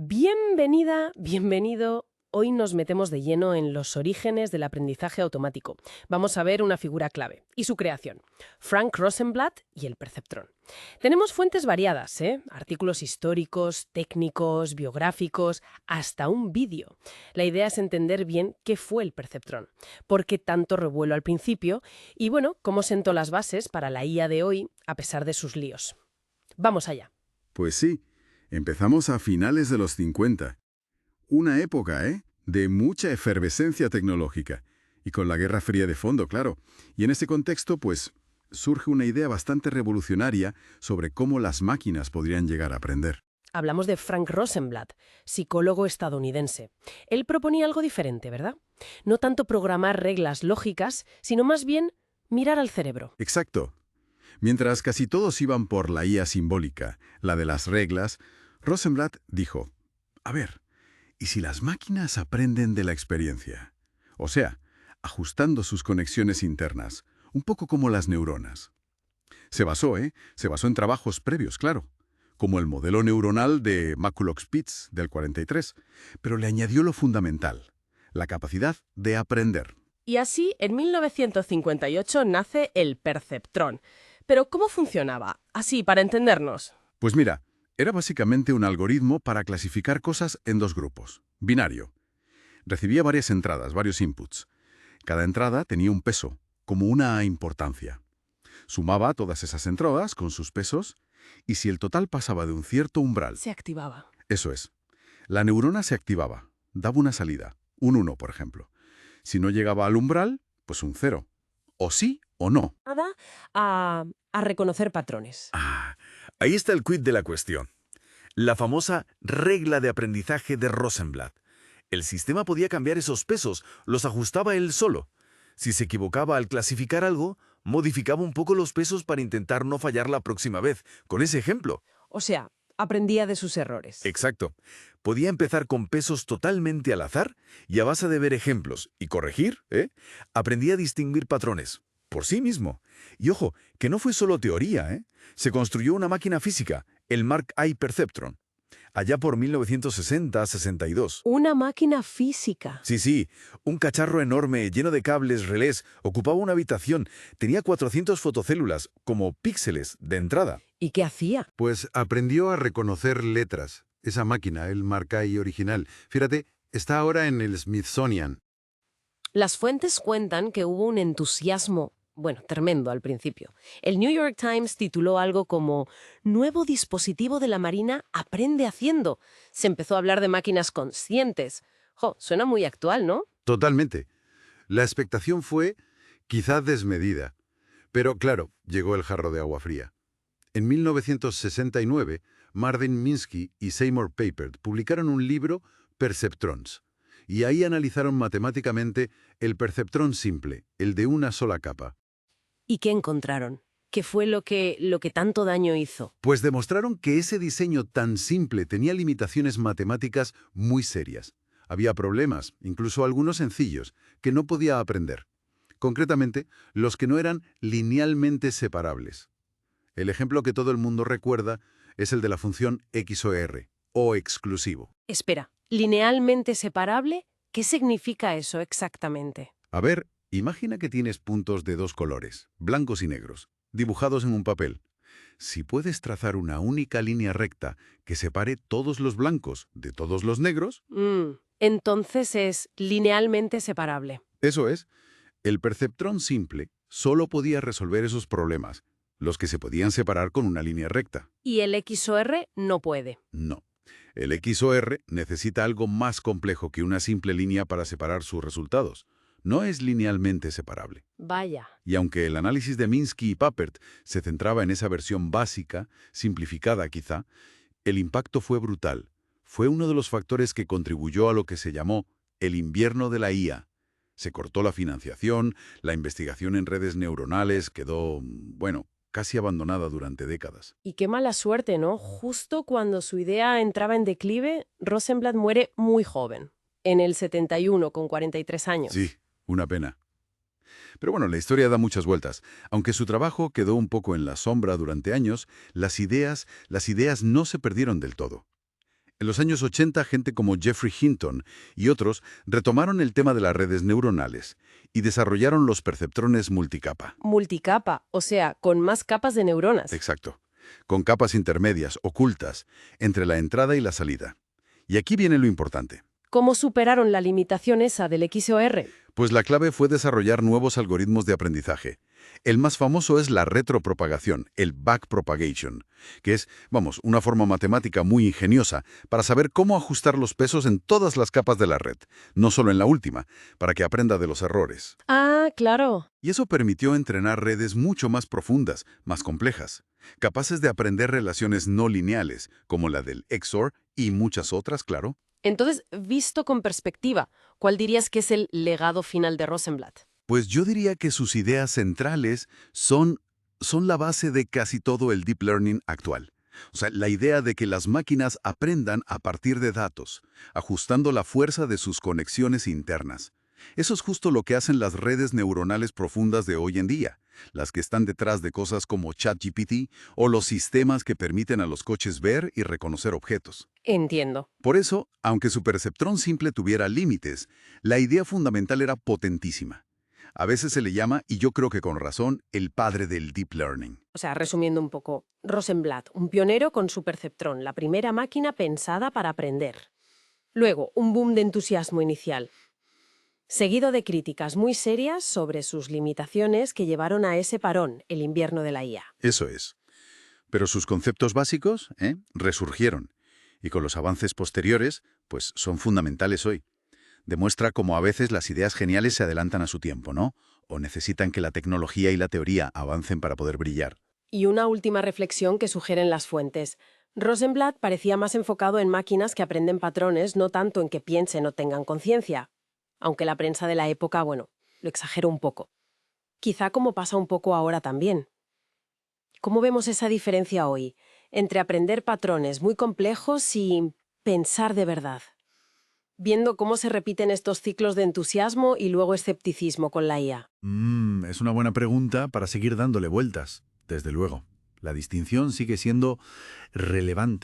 Bienvenida, bienvenido. Hoy nos metemos de lleno en los orígenes del aprendizaje automático. Vamos a ver una figura clave y su creación, Frank Rosenblatt y el perceptrón. Tenemos fuentes variadas, artículos históricos, técnicos, biográficos, hasta un vídeo. La idea es entender bien qué fue el perceptrón, por qué tanto revuelo al principio y, bueno, cómo sentó las bases para la IA de hoy a pesar de sus líos. Vamos allá. Pues sí, empezamos a finales de los 50. Una época, de mucha efervescencia tecnológica. Y con la Guerra Fría de fondo, claro. Y en ese contexto, pues, surge una idea bastante revolucionaria sobre cómo las máquinas podrían llegar a aprender. Hablamos de Frank Rosenblatt, psicólogo estadounidense. Él proponía algo diferente, ¿verdad? No tanto programar reglas lógicas, sino más bien mirar al cerebro. Exacto. Mientras casi todos iban por la IA simbólica, la de las reglas, Rosenblatt dijo, a ver, ¿y si las máquinas aprenden de la experiencia? O sea, ajustando sus conexiones internas, un poco como las neuronas. Se basó en trabajos previos, claro, como el modelo neuronal de Maculox-Spitz del 43, pero le añadió lo fundamental, la capacidad de aprender. Y así, en 1958 nace el perceptrón. Pero ¿cómo funcionaba? Así, para entendernos. Pues mira, era básicamente un algoritmo para clasificar cosas en dos grupos. Binario. Recibía varias entradas, varios inputs. Cada entrada tenía un peso, como una importancia. Sumaba todas esas entradas con sus pesos y si el total pasaba de un cierto umbral... Se activaba. Eso es. La neurona se activaba, daba una salida, un 1, por ejemplo. Si no llegaba al umbral, pues un 0. O sí o no. Nada a reconocer patrones. Ahí está el quid de la cuestión. La famosa regla de aprendizaje de Rosenblatt. El sistema podía cambiar esos pesos, los ajustaba él solo. Si se equivocaba al clasificar algo, modificaba un poco los pesos para intentar no fallar la próxima vez, con ese ejemplo. O sea, aprendía de sus errores. Exacto. Podía empezar con pesos totalmente al azar y a base de ver ejemplos y corregir, aprendía a distinguir patrones. Por sí mismo. Y ojo, que no fue solo teoría, Se construyó una máquina física, el Mark I Perceptron, allá por 1960-62. Una máquina física. Sí, un cacharro enorme, lleno de cables, relés, ocupaba una habitación, tenía 400 fotocélulas, como píxeles, de entrada. ¿Y qué hacía? Pues aprendió a reconocer letras. Esa máquina, el Mark I original. Fíjate, está ahora en el Smithsonian. Las fuentes cuentan que hubo un entusiasmo, tremendo al principio. El New York Times tituló algo como «Nuevo dispositivo de la Marina aprende haciendo». Se empezó a hablar de máquinas conscientes. Suena muy actual, ¿no? Totalmente. La expectación fue quizá desmedida. Pero claro, llegó el jarro de agua fría. En 1969, Marvin Minsky y Seymour Papert publicaron un libro, Perceptrons. Y ahí analizaron matemáticamente el perceptrón simple, el de una sola capa. ¿Y qué encontraron? ¿Qué fue lo que tanto daño hizo? Pues demostraron que ese diseño tan simple tenía limitaciones matemáticas muy serias. Había problemas, incluso algunos sencillos, que no podía aprender. Concretamente, los que no eran linealmente separables. El ejemplo que todo el mundo recuerda es el de la función XOR, o exclusivo. Espera, ¿linealmente separable? ¿Qué significa eso exactamente? A ver, imagina que tienes puntos de dos colores, blancos y negros, dibujados en un papel. Si puedes trazar una única línea recta que separe todos los blancos de todos los negros... Entonces es linealmente separable. Eso es. El perceptrón simple solo podía resolver esos problemas, los que se podían separar con una línea recta. ¿Y el XOR no puede? No. El XOR necesita algo más complejo que una simple línea para separar sus resultados. No es linealmente separable. Vaya. Y aunque el análisis de Minsky y Papert se centraba en esa versión básica, simplificada quizá, el impacto fue brutal. Fue uno de los factores que contribuyó a lo que se llamó el invierno de la IA. Se cortó la financiación, la investigación en redes neuronales quedó, casi abandonada durante décadas. Y qué mala suerte, ¿no? Justo cuando su idea entraba en declive, Rosenblatt muere muy joven, en el 71, con 43 años. Sí, una pena. Pero bueno, la historia da muchas vueltas. Aunque su trabajo quedó un poco en la sombra durante años, las ideas no se perdieron del todo. En los años 80, gente como Geoffrey Hinton y otros retomaron el tema de las redes neuronales y desarrollaron los perceptrones multicapa. Multicapa, o sea, con más capas de neuronas. Exacto. Con capas intermedias, ocultas, entre la entrada y la salida. Y aquí viene lo importante. ¿Cómo superaron la limitación esa del XOR? Pues la clave fue desarrollar nuevos algoritmos de aprendizaje. El más famoso es la retropropagación, el backpropagation, que es, una forma matemática muy ingeniosa para saber cómo ajustar los pesos en todas las capas de la red, no solo en la última, para que aprenda de los errores. Ah, claro. Y eso permitió entrenar redes mucho más profundas, más complejas, capaces de aprender relaciones no lineales, como la del XOR y muchas otras, claro. Entonces, visto con perspectiva, ¿cuál dirías que es el legado final de Rosenblatt? Pues yo diría que sus ideas centrales son la base de casi todo el deep learning actual. O sea, la idea de que las máquinas aprendan a partir de datos, ajustando la fuerza de sus conexiones internas. Eso es justo lo que hacen las redes neuronales profundas de hoy en día, las que están detrás de cosas como ChatGPT o los sistemas que permiten a los coches ver y reconocer objetos. Entiendo. Por eso, aunque su perceptrón simple tuviera límites, la idea fundamental era potentísima. A veces se le llama, y yo creo que con razón, el padre del deep learning. O sea, resumiendo un poco, Rosenblatt, un pionero con su perceptrón, la primera máquina pensada para aprender. Luego, un boom de entusiasmo inicial, seguido de críticas muy serias sobre sus limitaciones que llevaron a ese parón, el invierno de la IA. Eso es. Pero sus conceptos básicos, resurgieron. Y con los avances posteriores, pues son fundamentales hoy. Demuestra cómo a veces las ideas geniales se adelantan a su tiempo, ¿no? O necesitan que la tecnología y la teoría avancen para poder brillar. Y una última reflexión que sugieren las fuentes. Rosenblatt parecía más enfocado en máquinas que aprenden patrones, no tanto en que piensen o tengan conciencia. Aunque la prensa de la época, lo exageró un poco. Quizá como pasa un poco ahora también. ¿Cómo vemos esa diferencia hoy entre aprender patrones muy complejos y pensar de verdad? Viendo cómo se repiten estos ciclos de entusiasmo y luego escepticismo con la IA. Es una buena pregunta para seguir dándole vueltas, desde luego. La distinción sigue siendo relevante.